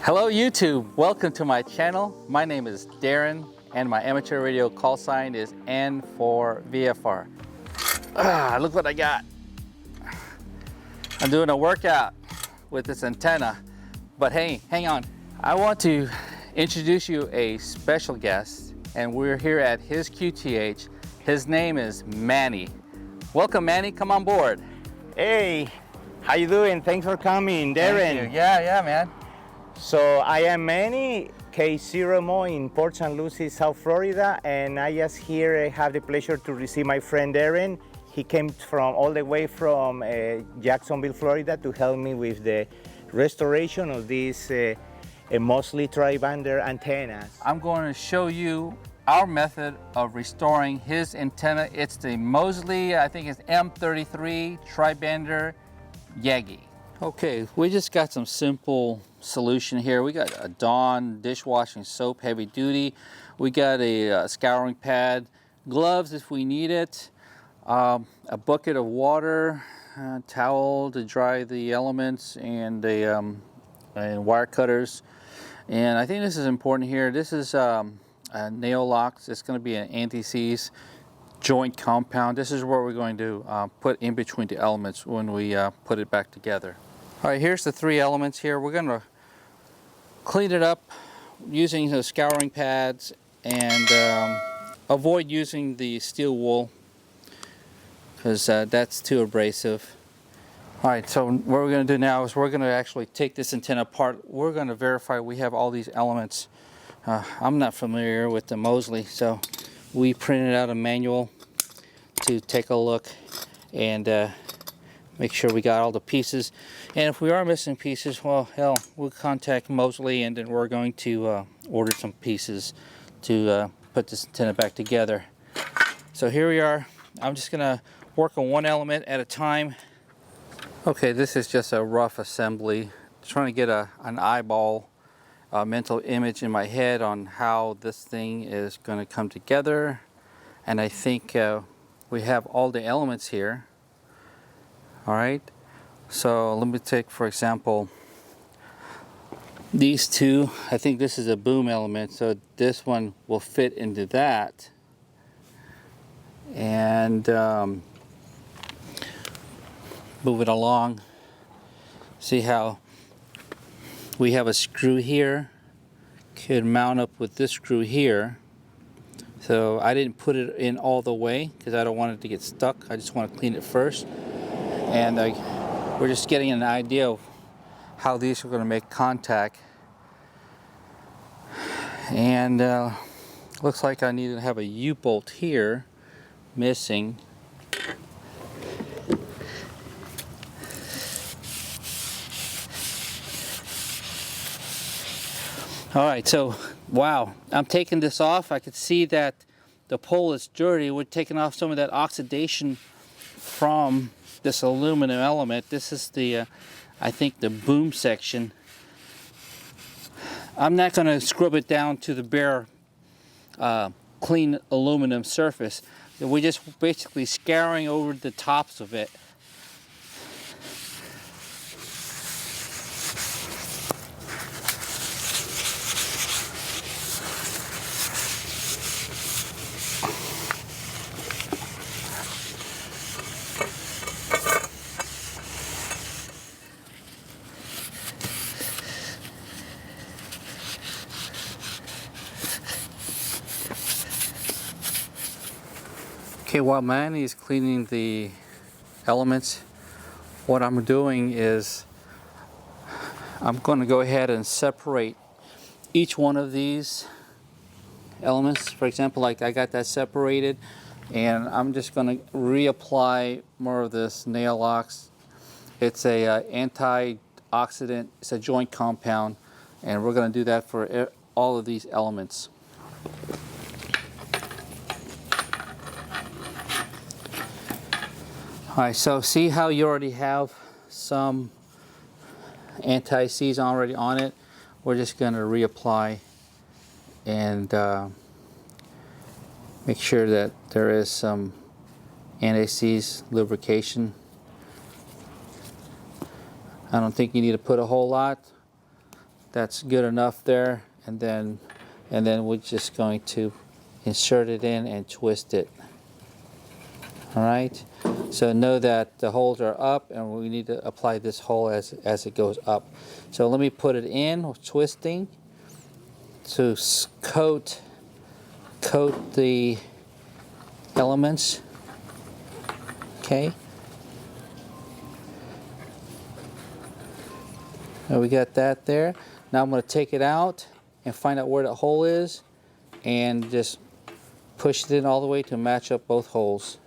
Hello YouTube, welcome to my channel. My name is Darren and my amateur radio call sign is N for VFR. Look what I got. I'm doing a workout with this antenna, but hey, hang on. I want to introduce you a special guest, and we're here at his QTH. His name is Manny. Welcome Manny, come on board. Hey, how you doing? Thanks for coming, Darren. Thank you. Yeah, man. So I am Manny, K0MO in Port St. Lucie, South Florida, and I just here have the pleasure to receive my friend Darren. He came from all the way from Jacksonville, Florida to help me with the restoration of these Mosley tri-bander antennas. I'm going to show you our method of restoring his antenna. It's the Mosley, I think it's M33 tri-bander Yagi. Okay, we just got some simple solution here. We got a Dawn dishwashing soap, heavy duty. We got a scouring pad, gloves if we need it, a bucket of water, towel to dry the elements, and wire cutters. And I think this is important here. This is nail locks. It's going to be an anti-seize joint compound. This is what we're going to put in between the elements when we put it back together. All right, here's the three elements here. We're going to clean it up using the scouring pads and avoid using the steel wool because that's too abrasive. All right, so what we're going to do now is we're going to actually take this antenna apart. We're going to verify we have all these elements. I'm not familiar with the Mosley, so we printed out a manual to take a look and make sure we got all the pieces. And if we are missing pieces, well, hell, we'll contact Mosley and then we're going to order some pieces to put this antenna back together. So here we are. I'm just gonna work on one element at a time. Okay, this is just a rough assembly. Trying to get an eyeball mental image in my head on how this thing is going to come together. And I think we have all the elements here. All right, so let me take, for example, these two. I think this is a boom element, so this one will fit into that. And move it along. See how we have a screw here, could mount up with this screw here. So I didn't put it in all the way because I don't want it to get stuck. I just want to clean it first. And we're just getting an idea of how these are going to make contact. And looks like I need to have a U-bolt here missing. All right, so wow, I'm taking this off. I could see that the pole is dirty. We're taking off some of that oxidation from this aluminum element. This is the, I think, the boom section. I'm not going to scrub it down to the bare, clean aluminum surface. We're just basically scouring over the tops of it. Okay, while Manny is cleaning the elements, what I'm doing is I'm going to go ahead and separate each one of these elements. For example, like I got that separated, and I'm just going to reapply more of this nail locks. It's a antioxidant, it's a joint compound, and we're going to do that for all of these elements. All right, so see how you already have some anti-seize already on it? We're just going to reapply and make sure that there is some anti-seize lubrication. I don't think you need to put a whole lot, that's good enough there, and then we're just going to insert it in and twist it. All right, so know that the holes are up, and we need to apply this hole as it goes up. So let me put it in, twisting, to coat the elements. Okay. And we got that there. Now I'm going to take it out and find out where the hole is, and just push it in all the way to match up both holes.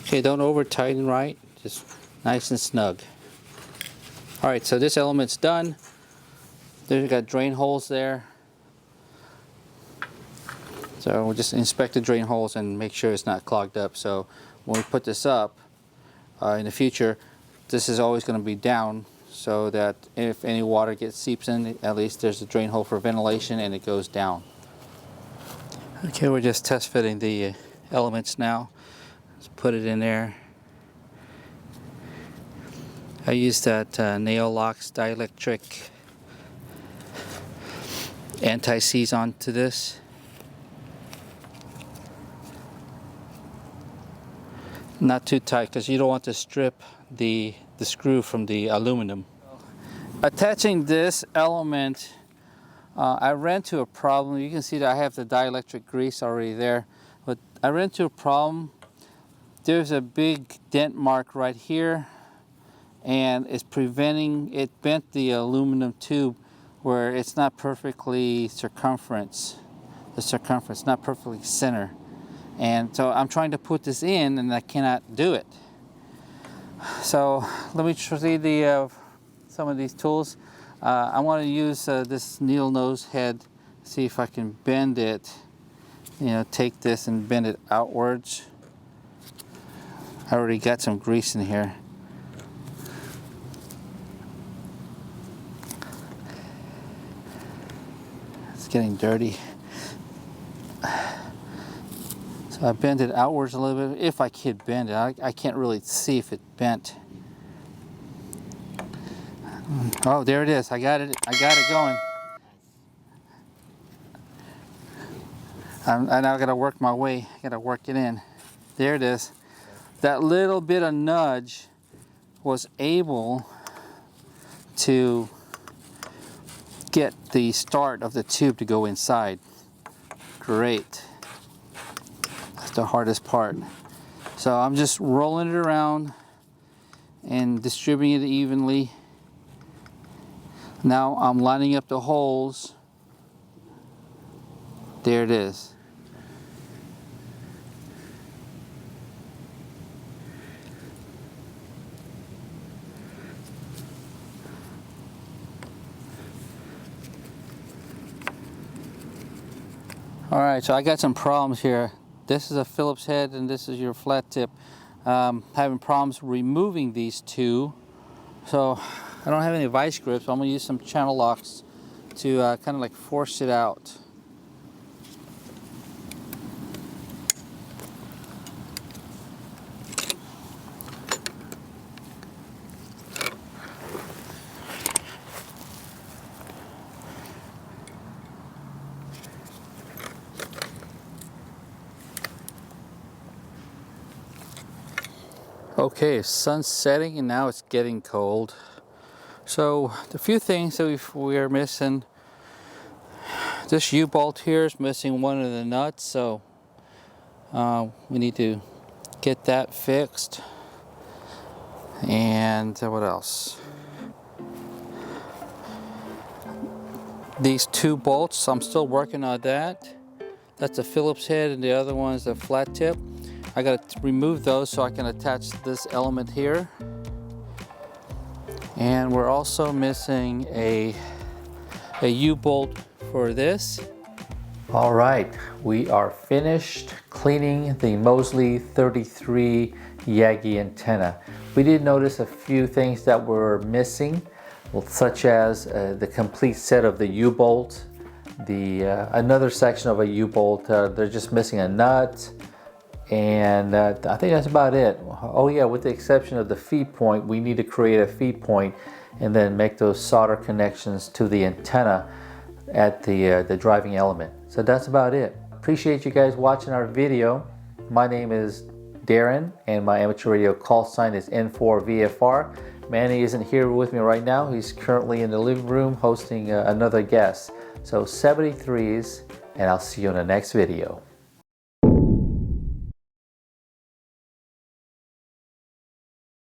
Okay, don't over tighten, right? Just nice and snug. All right, so this element's done. There's got drain holes there. So we'll just inspect the drain holes and make sure it's not clogged up. So when we put this up in the future, this is always going to be down, so that if any water seeps in, at least there's a drain hole for ventilation and it goes down. Okay, we're just test fitting the elements now. Let's put it in there. I use that Nail Locks dielectric anti-seize onto this. Not too tight, because you don't want to strip the screw from the aluminum. Attaching this element, I ran into a problem. You can see that I have the dielectric grease already there, but I ran into a problem. There's a big dent mark right here, and it's preventing, it bent the aluminum tube where it's not perfectly circumference, not perfectly center. And so I'm trying to put this in and I cannot do it. So let me see some of these tools. I want to use this needle nose head, see if I can bend it, take this and bend it outwards. I already got some grease in here. It's getting dirty. So I bend it outwards a little bit, if I could bend it. I can't really see if it bent. Oh, there it is. I got it going. I now got to work my way. I got to work it in. There it is. That little bit of nudge was able to get the start of the tube to go inside. Great. That's the hardest part. So I'm just rolling it around and distributing it evenly. Now I'm lining up the holes. There it is. All right, so I got some problems here. This is a Phillips head and this is your flat tip. Having problems removing these two. So I don't have any vice grips, so I'm gonna use some channel locks to kind of like force it out. Okay, sun's setting and now it's getting cold. So the few things that we are missing, this U-bolt here is missing one of the nuts, so we need to get that fixed. And what else? These two bolts, I'm still working on that. That's a Phillips head and the other one is a flat tip. I got to remove those so I can attach this element here. And we're also missing a U-bolt for this. All right, we are finished cleaning the Mosley 33 Yagi antenna. We did notice a few things that were missing, such as the complete set of the U-bolt, another section of a U-bolt, they're just missing a nut, And I think that's about it. Oh yeah, with the exception of the feed point, we need to create a feed point and then make those solder connections to the antenna at the driving element. So that's about it. Appreciate you guys watching our video. My name is Darren and my amateur radio call sign is N4VFR. Manny isn't here with me right now. He's currently in the living room hosting another guest. So 73s, and I'll see you in the next video.